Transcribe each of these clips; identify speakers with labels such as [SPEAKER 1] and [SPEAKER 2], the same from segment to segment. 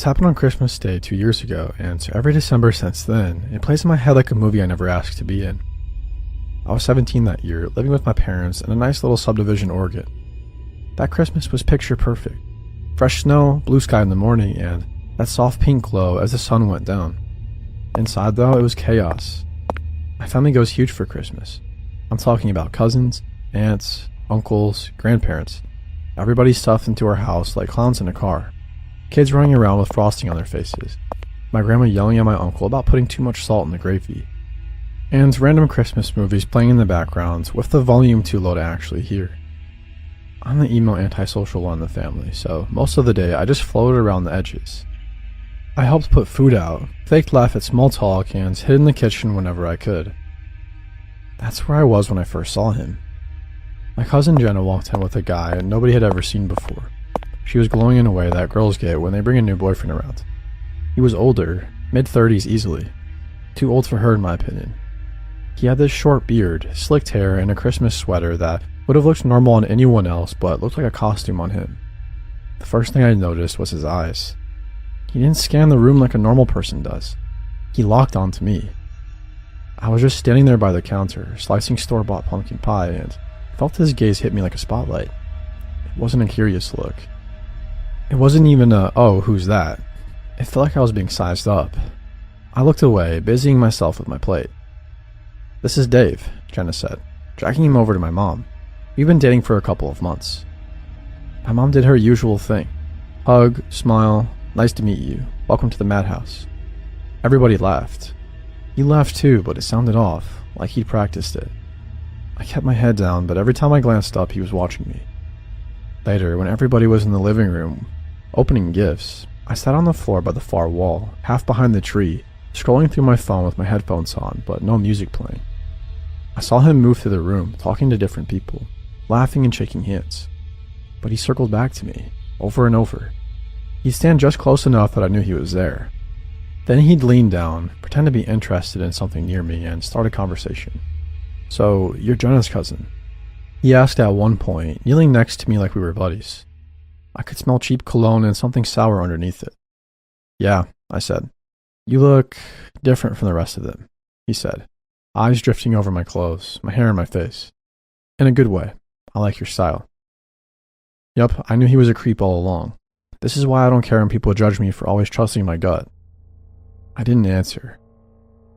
[SPEAKER 1] happened on Christmas Day 2 years ago, and every December since then, it plays in my head like a movie I never asked to be in. I was 17 that year, living with my parents in a nice little subdivision Oregon. That Christmas was picture perfect. Fresh snow, blue sky in the morning, and that soft pink glow as the sun went down. Inside, though, it was chaos. My family goes huge for Christmas. I'm talking about cousins, aunts, uncles, grandparents. Everybody stuffed into our house like clowns in a car. Kids running around with frosting on their faces. My grandma yelling at my uncle about putting too much salt in the gravy. And random Christmas movies playing in the background with the volume too low to actually hear. I'm the emo antisocial one in the family, so most of the day I just floated around the edges. I helped put food out, faked laugh at small talk, and hid in the kitchen whenever I could. That's where I was when I first saw him. My cousin Jenna walked in with a guy nobody had ever seen before. She was glowing in a way that girls get when they bring a new boyfriend around. He was older, mid-30s easily. Too old for her in my opinion. He had this short beard, slicked hair, and a Christmas sweater that would have looked normal on anyone else but looked like a costume on him. The first thing I noticed was his eyes. He didn't scan the room like a normal person does. He locked onto me. I was just standing there by the counter, slicing store-bought pumpkin pie, and felt his gaze hit me like a spotlight. It wasn't a curious look. It wasn't even a, "Oh, who's that?" It felt like I was being sized up. I looked away, busying myself with my plate. "This is Dave," Jenna said, dragging him over to my mom. We've been dating for a couple of months. My mom did her usual thing. Hug, smile, "Nice to meet you. Welcome to the madhouse." Everybody laughed. He laughed too, but it sounded off, like he'd practiced it. I kept my head down, but every time I glanced up, he was watching me. Later, when everybody was in the living room, opening gifts, I sat on the floor by the far wall, half behind the tree, scrolling through my phone with my headphones on, but no music playing. I saw him move through the room, talking to different people, laughing and shaking hands. But he circled back to me, over and over. He'd stand just close enough that I knew he was there. Then he'd lean down, pretend to be interested in something near me, and start a conversation. "So, you're Jenna's cousin?" he asked at one point, kneeling next to me like we were buddies. I could smell cheap cologne and something sour underneath it. "Yeah," I said. "You look different from the rest of them," he said, eyes drifting over my clothes, my hair and my face. "In a good way. I like your style." Yup, I knew he was a creep all along. This is why I don't care when people judge me for always trusting my gut. I didn't answer.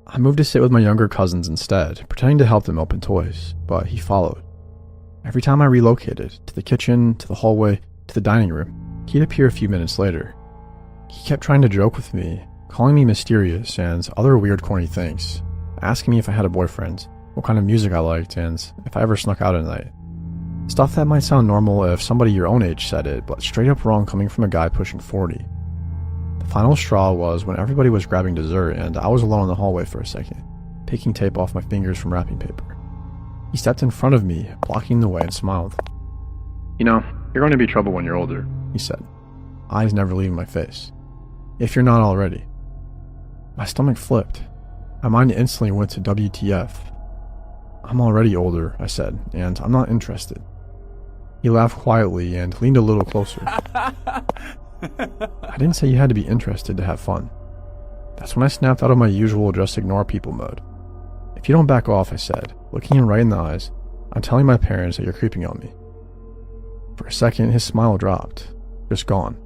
[SPEAKER 1] I moved to sit with my younger cousins instead, pretending to help them open toys, but he followed. Every time I relocated, to the kitchen, to the hallway, to the dining room, he'd appear a few minutes later. He kept trying to joke with me, calling me mysterious and other weird corny things, asking me if I had a boyfriend, what kind of music I liked, and if I ever snuck out at night. Stuff that might sound normal if somebody your own age said it, but straight up wrong coming from a guy pushing 40. The final straw was when everybody was grabbing dessert and I was alone in the hallway for a second, picking tape off my fingers from wrapping paper. He stepped in front of me, blocking the way, and smiled. "You know, you're going to be trouble when you're older," he said, eyes never leaving my face. "If you're not already." My stomach flipped. My mind instantly went to WTF. "I'm already older," I said, "and I'm not interested." He laughed quietly and leaned a little closer. "I didn't say you had to be interested to have fun." That's when I snapped out of my usual just ignore people mode. "If you don't back off," I said, looking him right in the eyes, "I'm telling my parents that you're creeping on me." For a second, his smile dropped, just gone.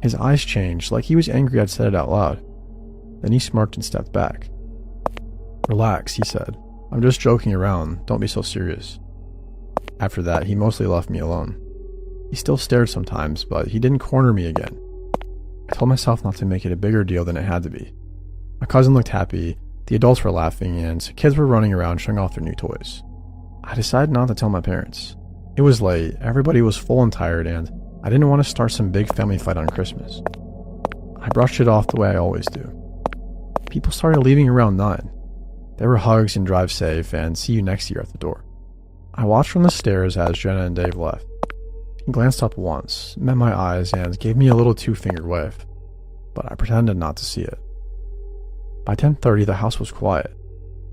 [SPEAKER 1] His eyes changed, like he was angry I'd said it out loud. Then he smirked and stepped back. "Relax," he said. "I'm just joking around, don't be so serious." After that, he mostly left me alone. He still stared sometimes, but he didn't corner me again. I told myself not to make it a bigger deal than it had to be. My cousin looked happy, the adults were laughing, and kids were running around showing off their new toys. I decided not to tell my parents. It was late, everybody was full and tired, and I didn't want to start some big family fight on Christmas. I brushed it off the way I always do. People started leaving around 9. There were hugs and drive safe and see you next year at the door. I watched from the stairs as Jenna and Dave left. He glanced up once, met my eyes, and gave me a little 2-finger wave, but I pretended not to see it. By 10:30, the house was quiet.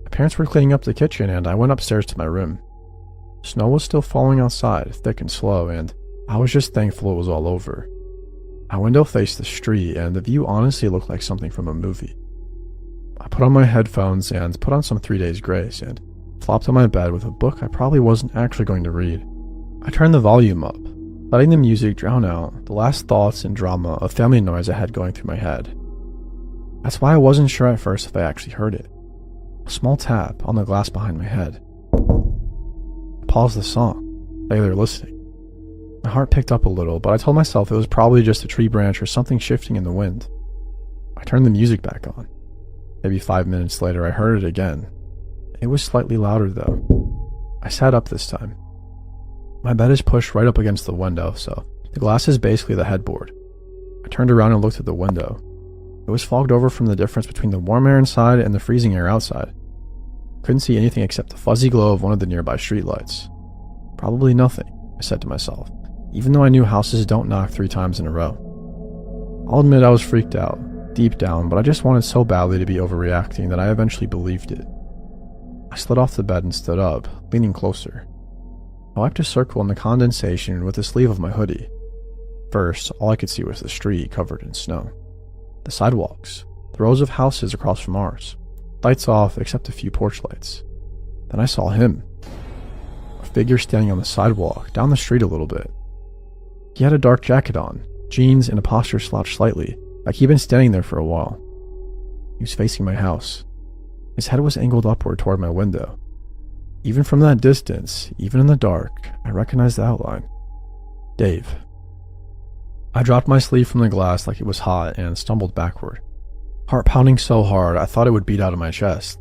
[SPEAKER 1] My parents were cleaning up the kitchen, and I went upstairs to my room. Snow was still falling outside, thick and slow, and I was just thankful it was all over. My window faced the street, and the view honestly looked like something from a movie. I put on my headphones and put on some 3 Days Grace and flopped on my bed with a book I probably wasn't actually going to read. I turned the volume up, letting the music drown out the last thoughts and drama of family noise I had going through my head. That's why I wasn't sure at first if I actually heard it. A small tap on the glass behind my head. I paused the song, lay there listening. My heart picked up a little, but I told myself it was probably just a tree branch or something shifting in the wind. I turned the music back on. Maybe 5 minutes later I heard it again. It was slightly louder though. I sat up this time. My bed is pushed right up against the window, so the glass is basically the headboard. I turned around and looked at the window. It was fogged over from the difference between the warm air inside and the freezing air outside. Couldn't see anything except the fuzzy glow of one of the nearby streetlights. Probably nothing, I said to myself, even though I knew houses don't knock 3 times in a row. I'll admit I was freaked out, deep down, but I just wanted so badly to be overreacting that I eventually believed it. I slid off the bed and stood up, leaning closer. I wiped a circle in the condensation with the sleeve of my hoodie. First, all I could see was the street covered in snow. The sidewalks, the rows of houses across from ours, lights off except a few porch lights. Then I saw him. A figure standing on the sidewalk, down the street a little bit. He had a dark jacket on, jeans, and a posture slouched slightly, like he'd been standing there for a while. He was facing my house. His head was angled upward toward my window. Even from that distance, even in the dark, I recognized the outline. Dave. I dropped my sleeve from the glass like it was hot and stumbled backward. Heart pounding so hard I thought it would beat out of my chest.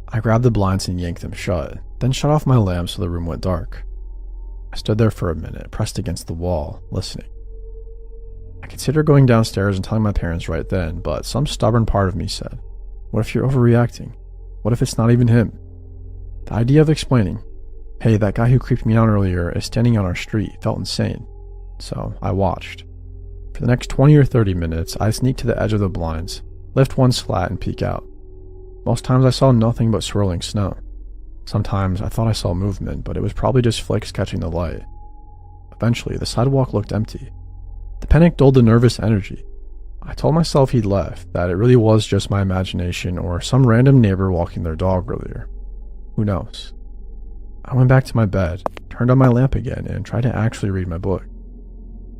[SPEAKER 1] I grabbed the blinds and yanked them shut, then shut off my lamp so the room went dark. I stood there for a minute, pressed against the wall, listening. I considered going downstairs and telling my parents right then, but some stubborn part of me said, what if you're overreacting? What if it's not even him? The idea of explaining, hey, that guy who creeped me out earlier is standing on our street, felt insane. So I watched. For the next 20 or 30 minutes, I sneaked to the edge of the blinds, lift one slat and peek out. Most times I saw nothing but swirling snow. Sometimes I thought I saw movement, but it was probably just flakes catching the light. Eventually, the sidewalk looked empty. The panic dulled the nervous energy. I told myself he'd left, that it really was just my imagination or some random neighbor walking their dog earlier. Who knows? I went back to my bed, turned on my lamp again, and tried to actually read my book.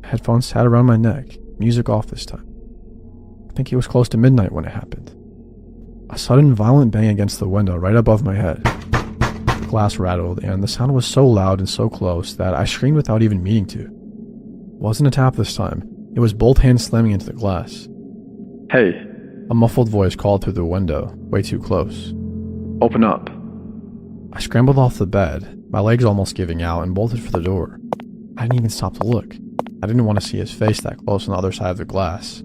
[SPEAKER 1] Headphones sat around my neck, music off this time. I think it was close to midnight when it happened. A sudden violent bang against the window right above my head. The glass rattled, and the sound was so loud and so close that I screamed without even meaning to. It wasn't a tap this time, it was both hands slamming into the glass. Hey, a muffled voice called through the window, way too close. Open up. I scrambled off the bed, my legs almost giving out, and bolted for the door. I didn't even stop to look. I didn't want to see his face that close on the other side of the glass.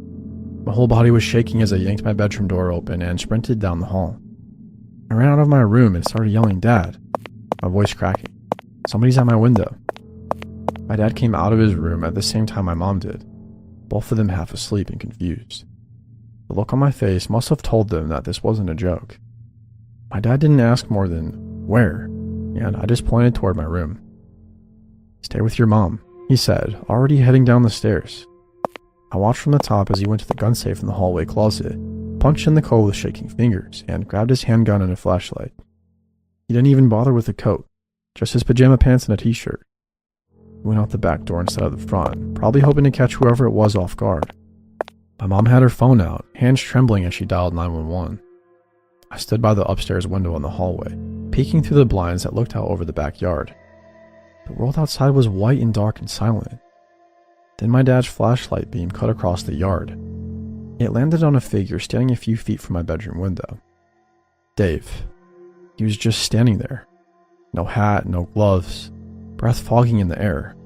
[SPEAKER 1] My whole body was shaking as I yanked my bedroom door open and sprinted down the hall. I ran out of my room and started yelling, Dad, my voice cracking. Somebody's at my window. My dad came out of his room at the same time my mom did, both of them half asleep and confused. The look on my face must have told them that this wasn't a joke. My dad didn't ask more than, where? And I just pointed toward my room. Stay with your mom, he said, already heading down the stairs. I watched from the top as he went to the gun safe in the hallway closet, punched in the code with shaking fingers, and grabbed his handgun and a flashlight. He didn't even bother with a coat, just his pajama pants and a t-shirt. He went out the back door instead of the front, probably hoping to catch whoever it was off guard. My mom had her phone out, hands trembling as she dialed 911. I stood by the upstairs window in the hallway, peeking through the blinds that looked out over the backyard. The world outside was white and dark and silent. Then my dad's flashlight beam cut across the yard. It landed on a figure standing a few feet from my bedroom window. Dave. He was just standing there. No hat, no gloves, breath fogging in the air.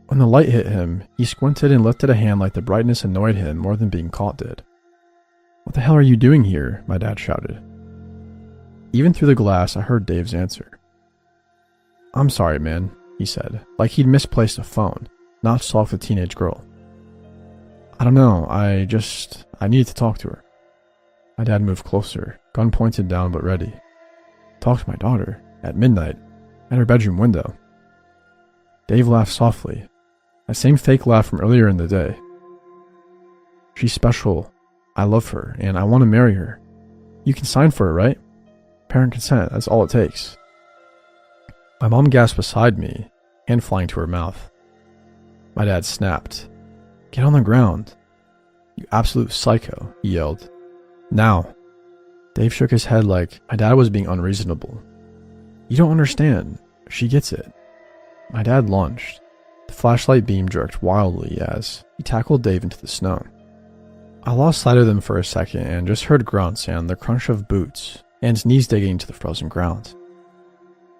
[SPEAKER 1] When the light hit him, he squinted and lifted a hand like the brightness annoyed him more than being caught did. What the hell are you doing here? My dad shouted. Even through the glass, I heard Dave's answer. I'm sorry, man, he said, like he'd misplaced a phone, not stalked the teenage girl. I don't know, I needed to talk to her. My dad moved closer, gun pointed down but ready. Talk to my daughter, at midnight, at her bedroom window. Dave laughed softly, that same fake laugh from earlier in the day. She's special. I love her, and I want to marry her. You can sign for it, right? Parent consent, that's all it takes. My mom gasped beside me, hand flying to her mouth. My dad snapped. Get on the ground. You absolute psycho, he yelled. Now. Dave shook his head like my dad was being unreasonable. You don't understand. She gets it. My dad lunged. The flashlight beam jerked wildly as he tackled Dave into the snow. I lost sight of them for a second and just heard grunts and the crunch of boots and knees digging into the frozen ground.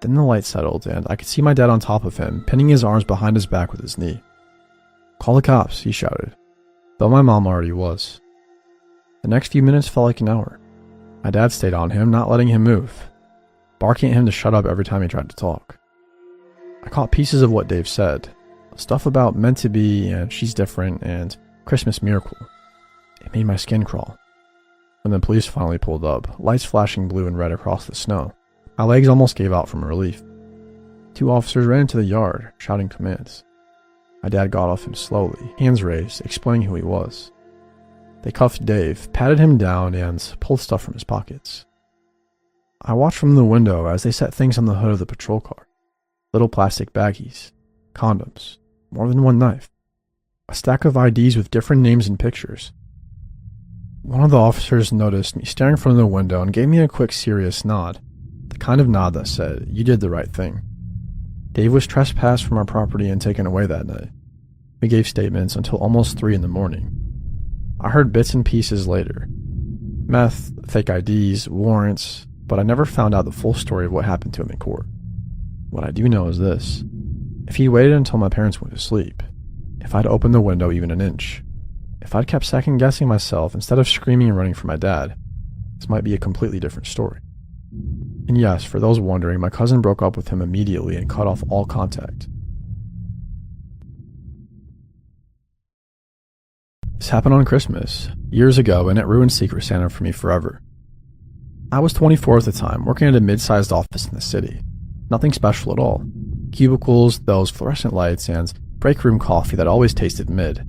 [SPEAKER 1] Then the light settled and I could see my dad on top of him, pinning his arms behind his back with his knee. Call the cops, he shouted, though my mom already was. The next few minutes felt like an hour. My dad stayed on him, not letting him move, barking at him to shut up every time he tried to talk. I caught pieces of what Dave said, stuff about meant to be and she's different and Christmas miracle. It made my skin crawl. When the police finally pulled up, lights flashing blue and red across the snow, my legs almost gave out from relief. 2 officers ran into the yard, shouting commands. My dad got off him slowly, hands raised, explaining who he was. They cuffed Dave, patted him down, and pulled stuff from his pockets. I watched from the window as they set things on the hood of the patrol car. Little plastic baggies, condoms, more than one knife, a stack of IDs with different names and pictures. One of the officers noticed me staring from the window and gave me a quick serious nod, the kind of nod that said, you did the right thing. Dave was trespassed from our property and taken away that night. We gave statements until almost 3 in the morning. I heard bits and pieces later. Meth, fake IDs, warrants, but I never found out the full story of what happened to him in court. What I do know is this. If he waited until my parents went to sleep, if I'd opened the window even an inch, if I'd kept second-guessing myself instead of screaming and running for my dad, this might be a completely different story. And yes, for those wondering, my cousin broke up with him immediately and cut off all contact. This happened on Christmas, years ago, and it ruined Secret Santa for me forever. I was 24 at the time, working at a mid-sized office in the city. Nothing special at all. Cubicles, those fluorescent lights, and break room coffee that always tasted mid.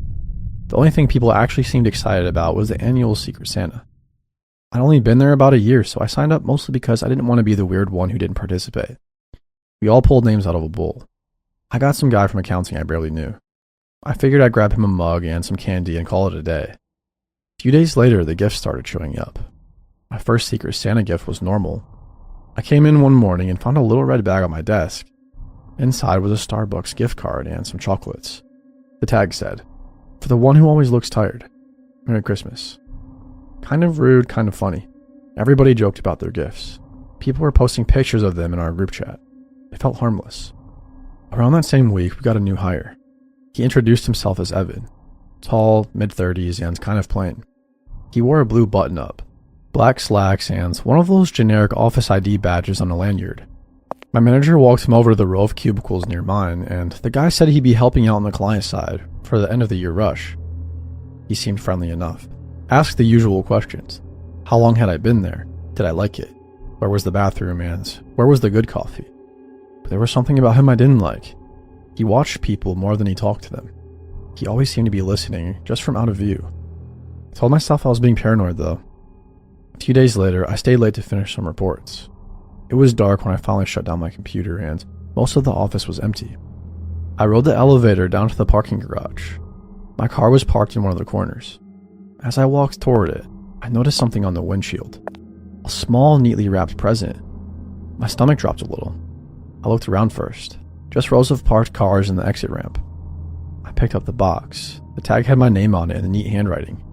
[SPEAKER 1] The only thing people actually seemed excited about was the annual Secret Santa. I'd only been there about a year, so I signed up mostly because I didn't want to be the weird one who didn't participate. We all pulled names out of a bowl. I got some guy from accounting I barely knew. I figured I'd grab him a mug and some candy and call it a day. A few days later, the gifts started showing up. My first Secret Santa gift was normal. I came in one morning and found a little red bag on my desk. Inside was a Starbucks gift card and some chocolates. The tag said, "For the one who always looks tired. Merry Christmas." Kind of rude, kind of funny. Everybody joked about their gifts. People were posting pictures of them in our group chat. It felt harmless. Around that same week, we got a new hire. He introduced himself as Evan. Tall, mid-30s, and kind of plain. He wore a blue button-up, black slacks, and one of those generic office ID badges on a lanyard. My manager walked him over to the row of cubicles near mine, and the guy said he'd be helping out on the client side for the end-of-the-year rush. He seemed friendly enough. Asked the usual questions. How long had I been there? Did I like it? Where was the bathroom, and where was the good coffee? But there was something about him I didn't like. He watched people more than he talked to them. He always seemed to be listening, just from out of view. I told myself I was being paranoid, though. A few days later, I stayed late to finish some reports. It was dark when I finally shut down my computer, and most of the office was empty. I rode the elevator down to the parking garage. My car was parked in one of the corners. As I walked toward it, I noticed something on the windshield. A small, neatly wrapped present. My stomach dropped a little. I looked around first. Just rows of parked cars and the exit ramp. I picked up the box. The tag had my name on it in neat handwriting.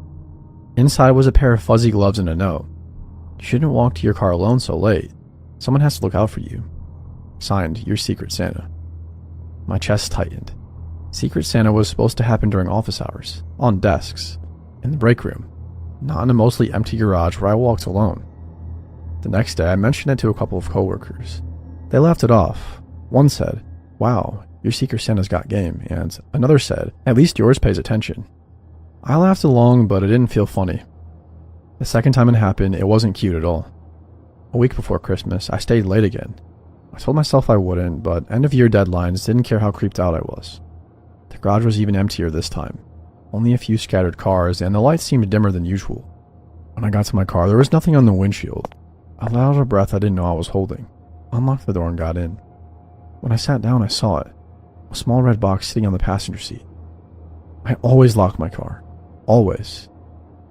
[SPEAKER 1] Inside was a pair of fuzzy gloves and a note. You shouldn't walk to your car alone so late. Someone has to look out for you. Signed, your Secret Santa. My chest tightened. Secret Santa was supposed to happen during office hours, on desks, in the break room, not in a mostly empty garage where I walked alone. The next day, I mentioned it to a couple of coworkers. They laughed it off. One said, "Wow, your Secret Santa's got game," and another said, "At least yours pays attention." I laughed along, but it didn't feel funny. The second time it happened, it wasn't cute at all. A week before Christmas, I stayed late again. I told myself I wouldn't, but end-of-year deadlines didn't care how creeped out I was. The garage was even emptier this time. only a few scattered cars, and the lights seemed dimmer than usual. When I got to my car, there was nothing on the windshield. I let out a breath I didn't know I was holding, unlocked the door, and got in. When I sat down, I saw it, a small red box sitting on the passenger seat. I always lock my car. Always.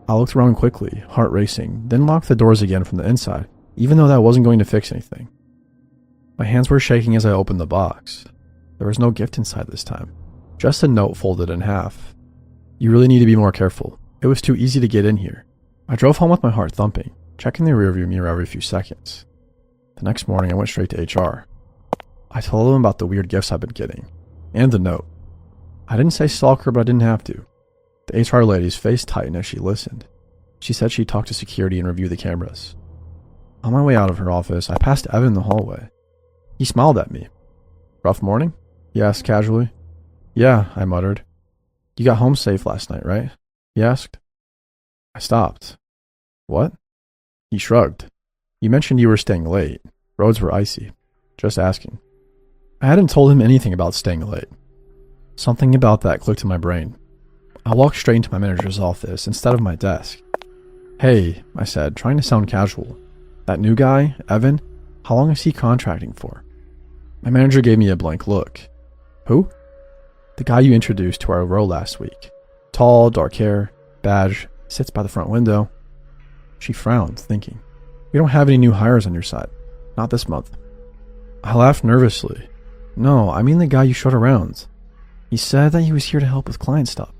[SPEAKER 1] I looked around quickly, heart racing, then locked the doors again from the inside, even though that wasn't going to fix anything. My hands were shaking as I opened the box. There was no gift inside this time, just a note folded in half. You really need to be more careful. It was too easy to get in here. I drove home with my heart thumping, checking the rearview mirror every few seconds. The next morning, I went straight to HR. I told them about the weird gifts I've been getting, and the note. I didn't say stalker, but I didn't have to. The HR lady's face tightened as she listened. She said she'd talk to security and review the cameras. On my way out of her office, I passed Evan in the hallway. He smiled at me. Rough morning? He asked casually. Yeah, I muttered. You got home safe last night, right? He asked. I stopped. What? He shrugged. You mentioned you were staying late. Roads were icy. Just asking. I hadn't told him anything about staying late. Something about that clicked in my brain. I walked straight into my manager's office instead of my desk. Hey, I said, trying to sound casual. That new guy, Evan, how long is he contracting for? My manager gave me a blank look. Who? The guy you introduced to our row last week. Tall, dark hair, badge, sits by the front window. She frowned, thinking, we don't have any new hires on your side. Not this month. I laughed nervously. No, I mean the guy you showed around. He said that he was here to help with client stuff.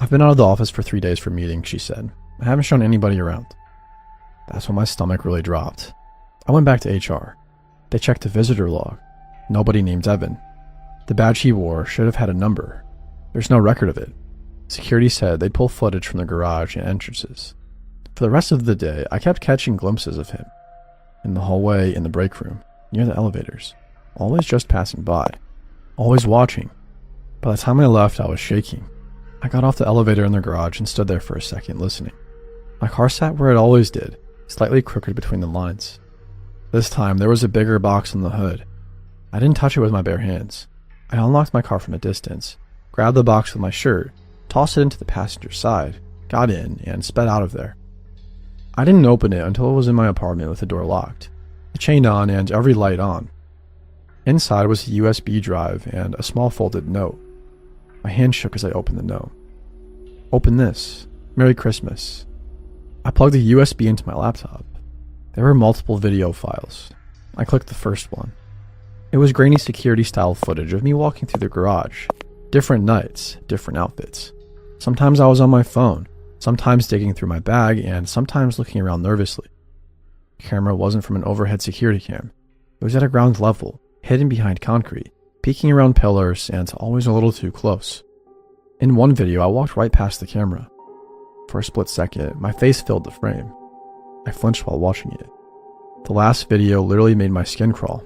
[SPEAKER 1] I've been out of the office for 3 days for meetings, she said. I haven't shown anybody around. That's when my stomach really dropped. I went back to HR. They checked the visitor log. Nobody named Evan. The badge he wore should have had a number. There's no record of it. Security said they'd pull footage from the garage and entrances. For the rest of the day, I kept catching glimpses of him. In the hallway, in the break room, near the elevators. Always just passing by. Always watching. By the time I left, I was shaking. I got off the elevator in the garage and stood there for a second, listening. My car sat where it always did, slightly crooked between the lines. This time, there was a bigger box on the hood. I didn't touch it with my bare hands. I unlocked my car from a distance, grabbed the box with my shirt, tossed it into the passenger side, got in, and sped out of there. I didn't open it until it was in my apartment with the door locked, the chain on, and every light on. Inside was a USB drive and a small folded note. My hand shook as I opened the note. Open this. Merry Christmas. I plugged the USB into my laptop. There were multiple video files. I clicked the first one. It was grainy security-style footage of me walking through the garage. Different nights, different outfits. Sometimes I was on my phone, sometimes digging through my bag, and sometimes looking around nervously. The camera wasn't from an overhead security cam. It was at a ground level, hidden behind concrete, peeking around pillars, and always a little too close. In one video, I walked right past the camera. For a split second, my face filled the frame. I flinched while watching it. The last video literally made my skin crawl.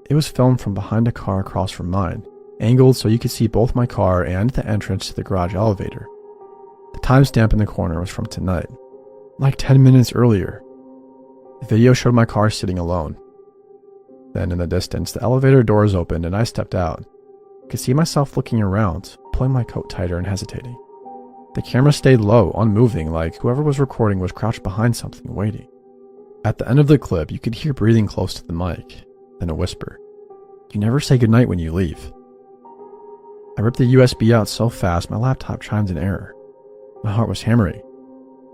[SPEAKER 1] It was filmed from behind a car across from mine, angled so you could see both my car and the entrance to the garage elevator. The timestamp in the corner was from tonight, like 10 minutes earlier. The video showed my car sitting alone. Then in the distance, the elevator doors opened and I stepped out. I could see myself looking around, pulling my coat tighter and hesitating. The camera stayed low, unmoving, like whoever was recording was crouched behind something, waiting. At the end of the clip, you could hear breathing close to the mic, then a whisper. You never say goodnight when you leave. I ripped the USB out so fast my laptop chimed in error. My heart was hammering.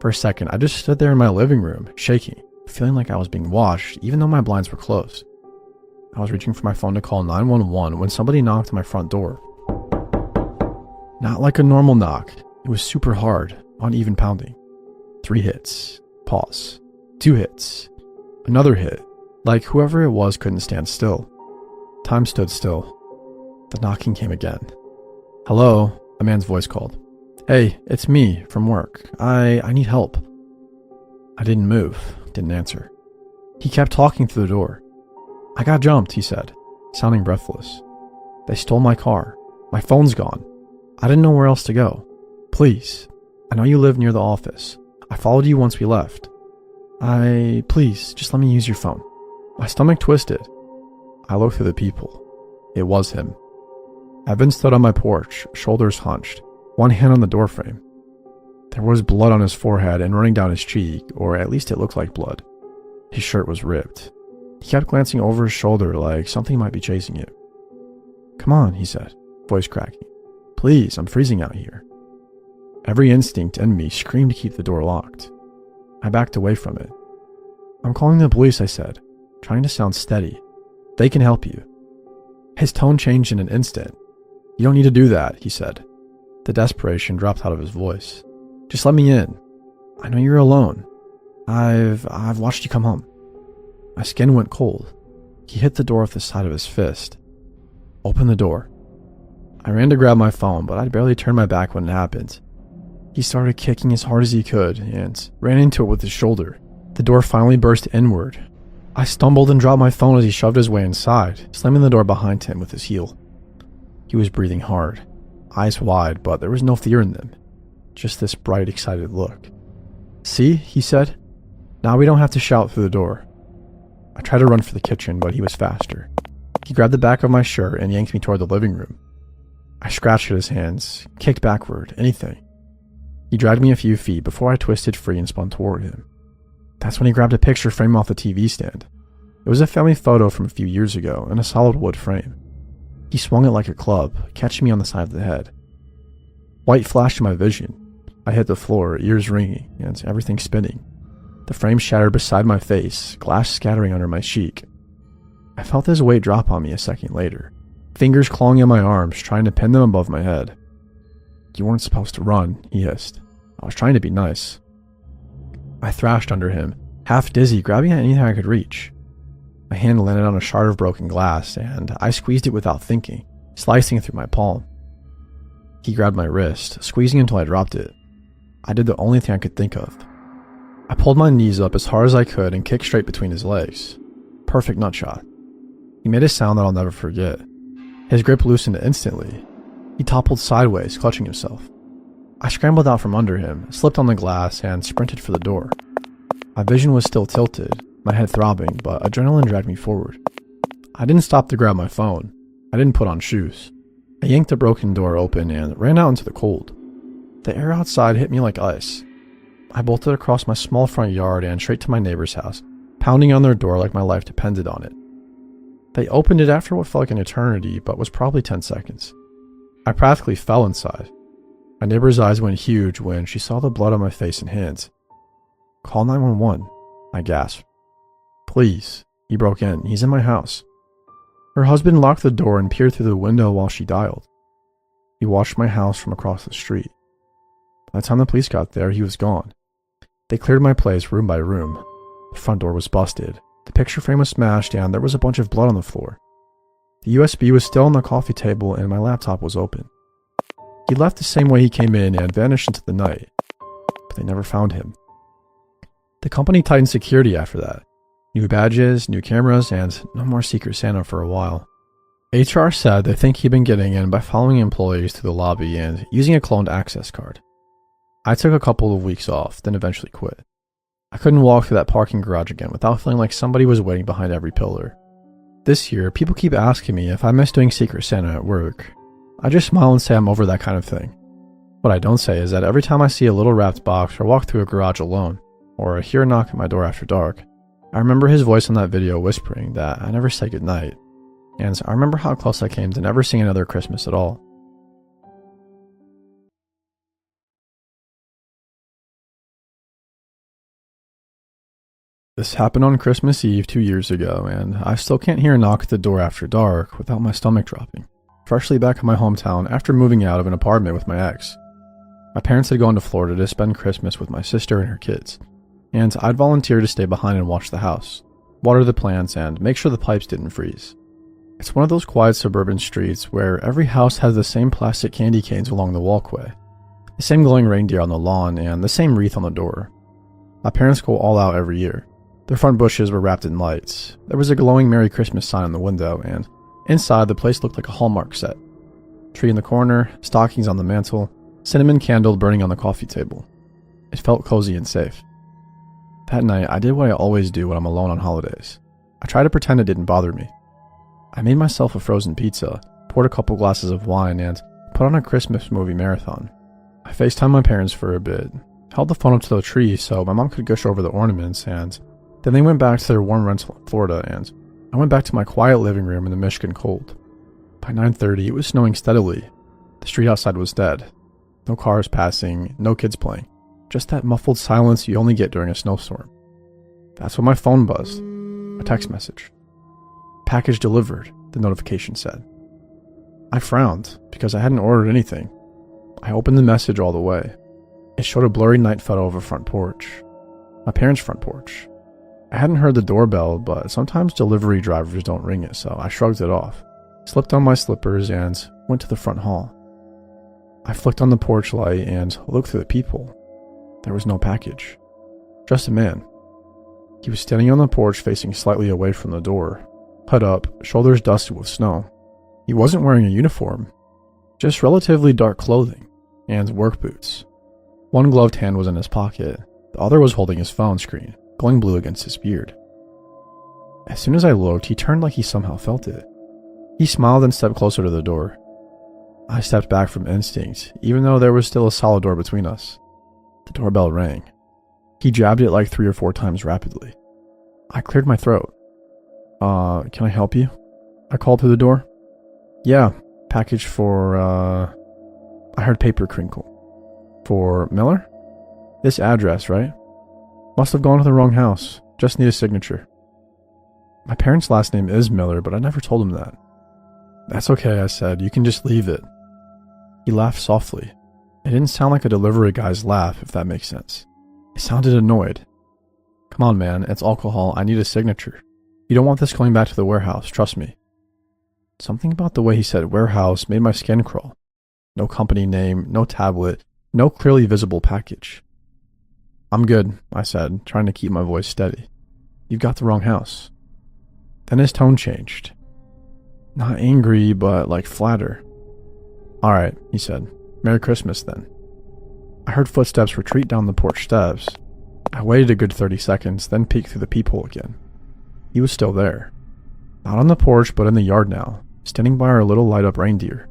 [SPEAKER 1] For a second, I just stood there in my living room, shaking, feeling like I was being watched, even though my blinds were closed. I was reaching for my phone to call 911 when somebody knocked on my front door. Not like a normal knock. It was super hard, uneven pounding. 3 hits. Pause. 2 hits. Another hit. Like whoever it was couldn't stand still. Time stood still. The knocking came again. Hello, a man's voice called. Hey, it's me, from work. I need help. I didn't move, didn't answer. He kept talking through the door. I got jumped, he said, sounding breathless. They stole my car. My phone's gone. I didn't know where else to go. Please, I know you live near the office. I followed you once we left. Please, just let me use your phone. My stomach twisted. I looked through the people. It was him. Evan stood on my porch, shoulders hunched, one hand on the doorframe. There was blood on his forehead and running down his cheek, or at least it looked like blood. His shirt was ripped. He kept glancing over his shoulder like something might be chasing him. "Come on," he said, voice cracking. "Please, I'm freezing out here." Every instinct in me screamed to keep the door locked. I backed away from it. "I'm calling the police," I said, trying to sound steady. "They can help you." His tone changed in an instant. "You don't need to do that," he said. The desperation dropped out of his voice. "Just let me in. I know you're alone. I've watched you come home." My skin went cold. He hit the door with the side of his fist. "Open the door." I ran to grab my phone, but I'd barely turned my back when it happened. He started kicking as hard as he could and ran into it with his shoulder. The door finally burst inward. I stumbled and dropped my phone as he shoved his way inside, slamming the door behind him with his heel. He was breathing hard, eyes wide, but there was no fear in them, just this bright, excited look. "See," he said, "now we don't have to shout through the door." I tried to run for the kitchen, but he was faster. He grabbed the back of my shirt and yanked me toward the living room. I scratched at his hands, kicked backward, anything. He dragged me a few feet before I twisted free and spun toward him. That's when he grabbed a picture frame off the TV stand. It was a family photo from a few years ago in a solid wood frame. He swung it like a club, catching me on the side of the head. White flashed in my vision. I hit the floor, ears ringing, and everything spinning. The frame shattered beside my face, glass scattering under my cheek. I felt his weight drop on me a second later, fingers clawing at my arms, trying to pin them above my head. "You weren't supposed to run," he hissed. "I was trying to be nice." I thrashed under him, half dizzy, grabbing at anything I could reach. My hand landed on a shard of broken glass, and I squeezed it without thinking, slicing it through my palm. He grabbed my wrist, squeezing until I dropped it. I did the only thing I could think of. I pulled my knees up as hard as I could and kicked straight between his legs. Perfect nutshot. He made a sound that I'll never forget. His grip loosened instantly. He toppled sideways, clutching himself. I scrambled out from under him, slipped on the glass, and sprinted for the door. My vision was still tilted, my head throbbing, but adrenaline dragged me forward. I didn't stop to grab my phone. I didn't put on shoes. I yanked the broken door open and ran out into the cold. The air outside hit me like ice. I bolted across my small front yard and straight to my neighbor's house, pounding on their door like my life depended on it. They opened it after what felt like an eternity, but was probably 10 seconds. I practically fell inside. My neighbor's eyes went huge when she saw the blood on my face and hands. "Call 911, I gasped. "Please," he broke in. "He's in my house." Her husband locked the door and peered through the window while she dialed. He watched my house from across the street. By the time the police got there, he was gone. They cleared my place room by room. The front door was busted. The picture frame was smashed and there was a bunch of blood on the floor. The USB was still on the coffee table and my laptop was open. He left the same way he came in and vanished into the night, but they never found him. The company tightened security after that. New badges, new cameras, and no more Secret Santa for a while. HR said they think he'd been getting in by following employees to the lobby and using a cloned access card. I took a couple of weeks off, then eventually quit. I couldn't walk through that parking garage again without feeling like somebody was waiting behind every pillar. This year, people keep asking me if I miss doing Secret Santa at work. I just smile and say I'm over that kind of thing. What I don't say is that every time I see a little wrapped box or walk through a garage alone, or hear a knock at my door after dark, I remember his voice on that video whispering that I never said goodnight, and I remember how close I came to never seeing another Christmas at all. This happened on Christmas Eve 2 years ago, and I still can't hear a knock at the door after dark without my stomach dropping. Freshly back in my hometown after moving out of an apartment with my ex. My parents had gone to Florida to spend Christmas with my sister and her kids, and I'd volunteered to stay behind and watch the house, water the plants, and make sure the pipes didn't freeze. It's one of those quiet suburban streets where every house has the same plastic candy canes along the walkway, the same glowing reindeer on the lawn, and the same wreath on the door. My parents go all out every year. Their front bushes were wrapped in lights. There was a glowing Merry Christmas sign on the window, and inside the place looked like a Hallmark set. Tree in the corner, stockings on the mantle, cinnamon candle burning on the coffee table. It felt cozy and safe. That night, I did what I always do when I'm alone on holidays. I tried to pretend it didn't bother me. I made myself a frozen pizza, poured a couple glasses of wine, and put on a Christmas movie marathon. I FaceTimed my parents for a bit, held the phone up to the tree so my mom could gush over the ornaments, and then they went back to their warm rental in Florida, and I went back to my quiet living room in the Michigan cold. By 9:30, it was snowing steadily. The street outside was dead. No cars passing, no kids playing. Just that muffled silence you only get during a snowstorm. That's when my phone buzzed. A text message. Package delivered, the notification said. I frowned, because I hadn't ordered anything. I opened the message all the way. It showed a blurry night photo of a front porch. My parents' front porch. I hadn't heard the doorbell, but sometimes delivery drivers don't ring it, so I shrugged it off, slipped on my slippers, and went to the front hall. I flicked on the porch light and looked through the peephole. There was no package. Just a man. He was standing on the porch facing slightly away from the door, hood up, shoulders dusted with snow. He wasn't wearing a uniform, just relatively dark clothing and work boots. One gloved hand was in his pocket, the other was holding his phone screen, glowing blue against his beard. As soon as I looked, he turned like he somehow felt it. He smiled and stepped closer to the door. I stepped back from instinct, even though there was still a solid door between us. The doorbell rang. He jabbed it like 3 or 4 times rapidly. I cleared my throat. Can I help you? I called through the door. Yeah, package for, I heard paper crinkle. For Miller? This address, right? Must have gone to the wrong house. Just need a signature. My parents' last name is Miller, but I never told him that. That's okay, I said. You can just leave it. He laughed softly. It didn't sound like a delivery guy's laugh, if that makes sense. It sounded annoyed. Come on, man. It's alcohol. I need a signature. You don't want this going back to the warehouse. Trust me. Something about the way he said warehouse made my skin crawl. No company name, no tablet, no clearly visible package. I'm good, I said, trying to keep my voice steady. You've got the wrong house. Then his tone changed. Not angry, but like flatter. Alright, he said. Merry Christmas, then. I heard footsteps retreat down the porch steps. I waited a good 30 seconds, then peeked through the peephole again. He was still there. Not on the porch, but in the yard now, standing by our little light-up reindeer.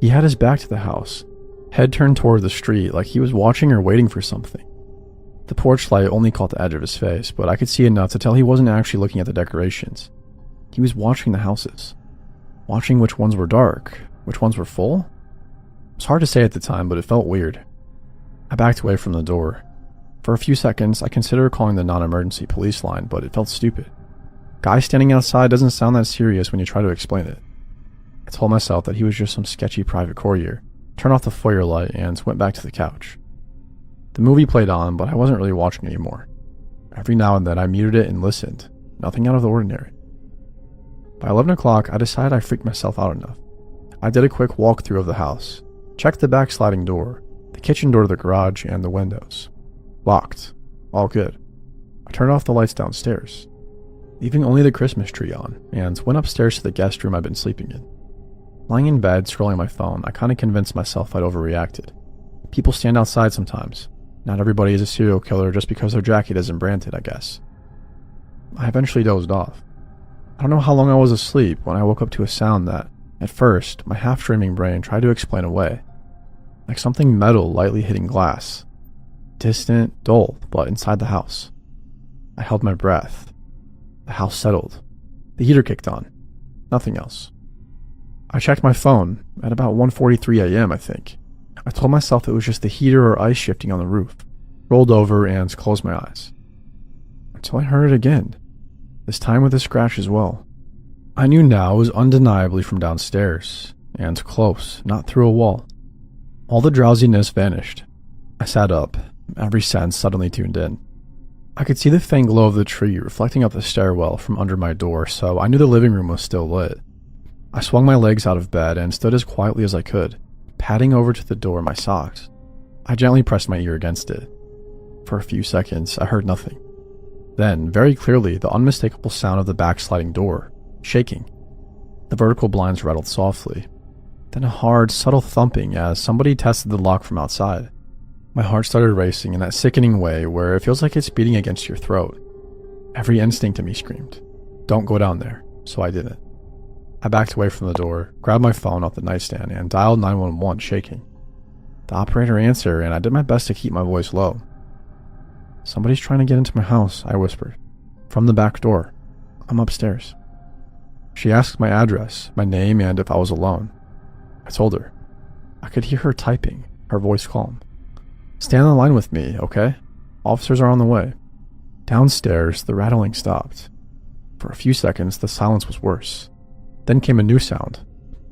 [SPEAKER 1] He had his back to the house, head turned toward the street like he was watching or waiting for something. The porch light only caught the edge of his face, but I could see enough to tell he wasn't actually looking at the decorations. He was watching the houses. Watching which ones were dark, which ones were full. It was hard to say at the time, but it felt weird. I backed away from the door. For a few seconds, I considered calling the non-emergency police line, but it felt stupid. Guy standing outside doesn't sound that serious when you try to explain it. I told myself that he was just some sketchy private courier, turned off the foyer light, and went back to the couch. The movie played on, but I wasn't really watching anymore. Every now and then I muted it and listened. Nothing out of the ordinary. By 11 o'clock, I decided I freaked myself out enough. I did a quick walkthrough of the house, checked the back sliding door, the kitchen door to the garage, and the windows. Locked. All good. I turned off the lights downstairs, leaving only the Christmas tree on, and went upstairs to the guest room I'd been sleeping in. Lying in bed, scrolling my phone, I kind of convinced myself I'd overreacted. People stand outside sometimes. Not everybody is a serial killer just because their jacket isn't branded, I guess. I eventually dozed off. I don't know how long I was asleep when I woke up to a sound that, at first, my half-dreaming brain tried to explain away. Like something metal lightly hitting glass. Distant, dull, but inside the house. I held my breath. The house settled. The heater kicked on. Nothing else. I checked my phone at about 1:43 a.m., I think. I told myself it was just the heater or ice shifting on the roof. Rolled over and closed my eyes. Until I heard it again. This time with a scratch as well. I knew now it was undeniably from downstairs, and close, not through a wall. All the drowsiness vanished. I sat up, every sense suddenly tuned in. I could see the faint glow of the tree reflecting up the stairwell from under my door, so I knew the living room was still lit. I swung my legs out of bed and stood as quietly as I could, padding over to the door in my socks. I gently pressed my ear against it. For a few seconds, I heard nothing. Then, very clearly, the unmistakable sound of the backsliding door, shaking. The vertical blinds rattled softly. Then a hard, subtle thumping as somebody tested the lock from outside. My heart started racing in that sickening way where it feels like it's beating against your throat. Every instinct in me screamed, "Don't go down there," so I didn't. I backed away from the door, grabbed my phone off the nightstand, and dialed 911, shaking. The operator answered, and I did my best to keep my voice low. "Somebody's trying to get into my house," I whispered. "From the back door. I'm upstairs." She asked my address, my name, and if I was alone. I told her. I could hear her typing, her voice calm. "Stay on the line with me, okay? Officers are on the way." Downstairs, the rattling stopped. For a few seconds, the silence was worse. Then came a new sound,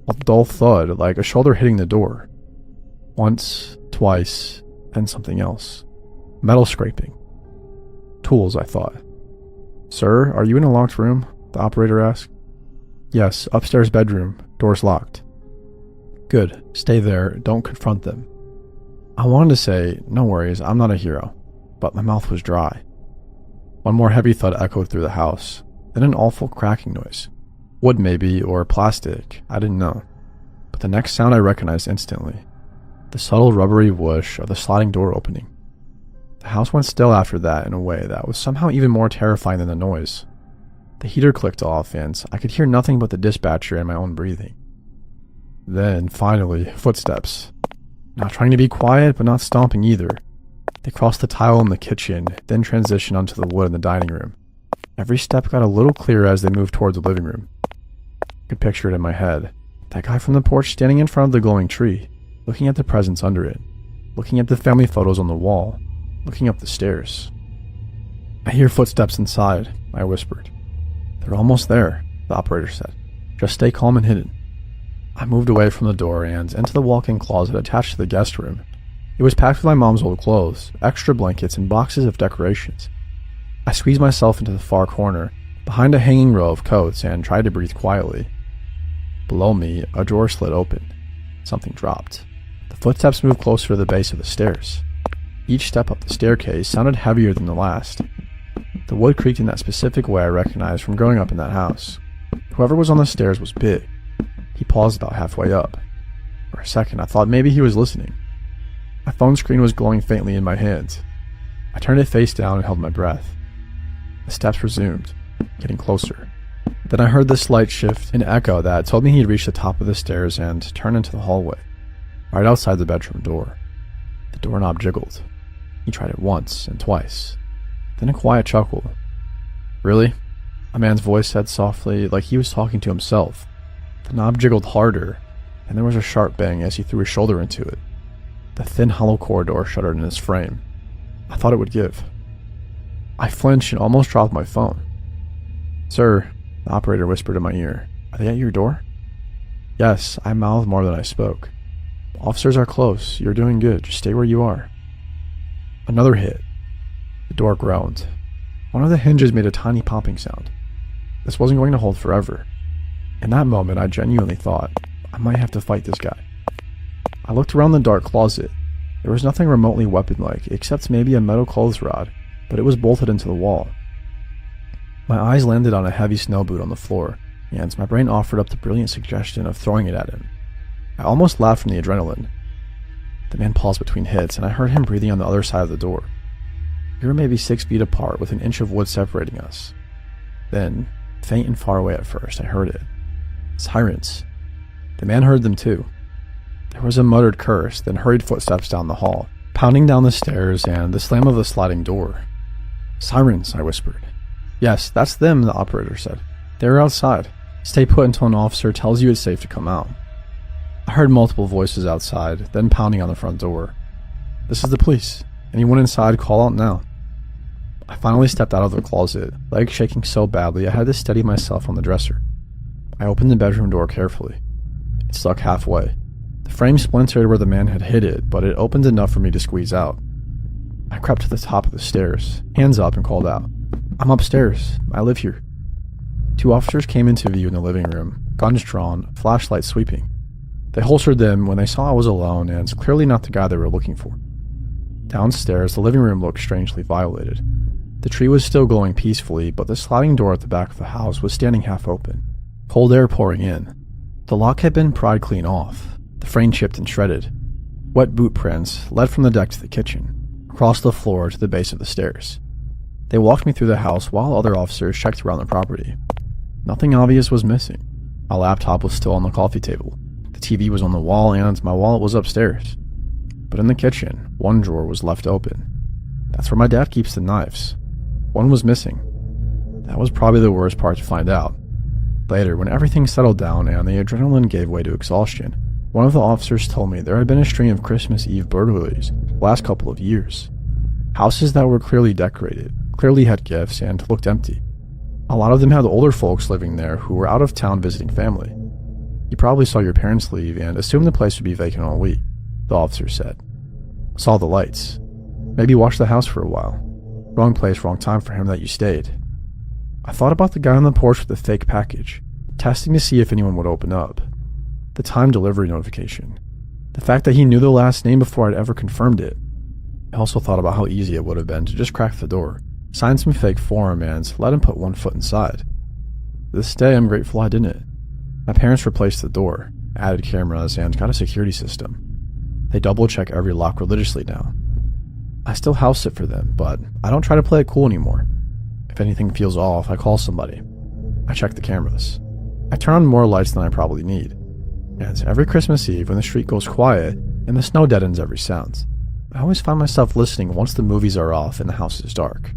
[SPEAKER 1] a dull thud like a shoulder hitting the door. Once, twice, then something else. Metal scraping. Tools, I thought. "Sir, are you in a locked room?" the operator asked. "Yes, upstairs bedroom, door's locked." "Good, stay there, don't confront them." I wanted to say, "No worries, I'm not a hero," but my mouth was dry. One more heavy thud echoed through the house, then an awful cracking noise. Wood maybe, or plastic, I didn't know. But the next sound I recognized instantly. The subtle rubbery whoosh of the sliding door opening. The house went still after that in a way that was somehow even more terrifying than the noise. The heater clicked off, and I could hear nothing but the dispatcher and my own breathing. Then, finally, footsteps. Not trying to be quiet, but not stomping either. They crossed the tile in the kitchen, then transitioned onto the wood in the dining room. Every step got a little clearer as they moved toward the living room. I could picture it in my head. That guy from the porch standing in front of the glowing tree, looking at the presents under it, looking at the family photos on the wall, looking up the stairs. "I hear footsteps inside," I whispered. "They're almost there," the operator said. "Just stay calm and hidden." I moved away from the door and into the walk-in closet attached to the guest room. It was packed with my mom's old clothes, extra blankets, and boxes of decorations. I squeezed myself into the far corner, behind a hanging row of coats, and tried to breathe quietly. Below me, a drawer slid open. Something dropped. The footsteps moved closer to the base of the stairs. Each step up the staircase sounded heavier than the last. The wood creaked in that specific way I recognized from growing up in that house. Whoever was on the stairs was big. He paused about halfway up. For a second, I thought maybe he was listening. My phone screen was glowing faintly in my hands. I turned it face down and held my breath. The steps resumed, getting closer. Then I heard the slight shift, an echo that told me he'd reached the top of the stairs and turned into the hallway, right outside the bedroom door. The doorknob jiggled. He tried it once and twice. Then a quiet chuckle. "Really?" A man's voice said softly, like he was talking to himself. The knob jiggled harder, and there was a sharp bang as he threw his shoulder into it. The thin hollow corridor shuddered in its frame. I thought it would give. I flinched and almost dropped my phone. "Sir," the operator whispered in my ear, "are they at your door?" "Yes," I mouthed more than I spoke. "Officers are close. You're doing good. Just stay where you are." Another hit. The door groaned. One of the hinges made a tiny popping sound. This wasn't going to hold forever. In that moment, I genuinely thought, I might have to fight this guy. I looked around the dark closet. There was nothing remotely weapon-like, except maybe a metal clothes rod, but it was bolted into the wall. My eyes landed on a heavy snow boot on the floor, and my brain offered up the brilliant suggestion of throwing it at him. I almost laughed from the adrenaline. The man paused between hits, and I heard him breathing on the other side of the door. We were maybe 6 feet apart, with an inch of wood separating us. Then, faint and far away at first, I heard it. Sirens. The man heard them too. There was a muttered curse, then hurried footsteps down the hall, pounding down the stairs, and the slam of the sliding door. "Sirens," I whispered. "Yes, that's them," the operator said. "They're outside. Stay put until an officer tells you it's safe to come out." I heard multiple voices outside, then pounding on the front door. "This is the police. Anyone inside, call out now." I finally stepped out of the closet, legs shaking so badly I had to steady myself on the dresser. I opened the bedroom door carefully. It stuck halfway. The frame splintered where the man had hit it, but it opened enough for me to squeeze out. I crept to the top of the stairs, hands up, and called out, "I'm upstairs. I live here." 2 officers came into view in the living room, guns drawn, flashlights sweeping. They holstered them when they saw I was alone and clearly not the guy they were looking for. Downstairs, the living room looked strangely violated. The tree was still glowing peacefully, but the sliding door at the back of the house was standing half open, cold air pouring in. The lock had been pried clean off, the frame chipped and shredded. Wet boot prints led from the deck to the kitchen, across the floor to the base of the stairs. They walked me through the house while other officers checked around the property. Nothing obvious was missing. My laptop was still on the coffee table. The TV was on the wall, and my wallet was upstairs. But in the kitchen, one drawer was left open. That's where my dad keeps the knives. One was missing. That was probably the worst part to find out. Later, when everything settled down and the adrenaline gave way to exhaustion, one of the officers told me there had been a string of Christmas Eve burglaries the last couple of years. Houses that were clearly decorated, clearly had gifts, and looked empty. A lot of them had older folks living there who were out of town visiting family. You probably saw your parents leave and assumed the place would be vacant all week, the officer said. Saw the lights. Maybe watched the house for a while. Wrong place, wrong time for him that you stayed. I thought about the guy on the porch with the fake package, testing to see if anyone would open up. The time delivery notification. The fact that he knew the last name before I'd ever confirmed it. I also thought about how easy it would have been to just crack the door, sign some fake form, and let him put one foot inside. To this day, I'm grateful I didn't. My parents replaced the door, added cameras, and got a security system. They double-check every lock religiously now. I still house sit for them, but I don't try to play it cool anymore. If anything feels off, I call somebody. I check the cameras. I turn on more lights than I probably need. And every Christmas Eve, when the street goes quiet and the snow deadens every sound, I always find myself listening once the movies are off and the house is dark.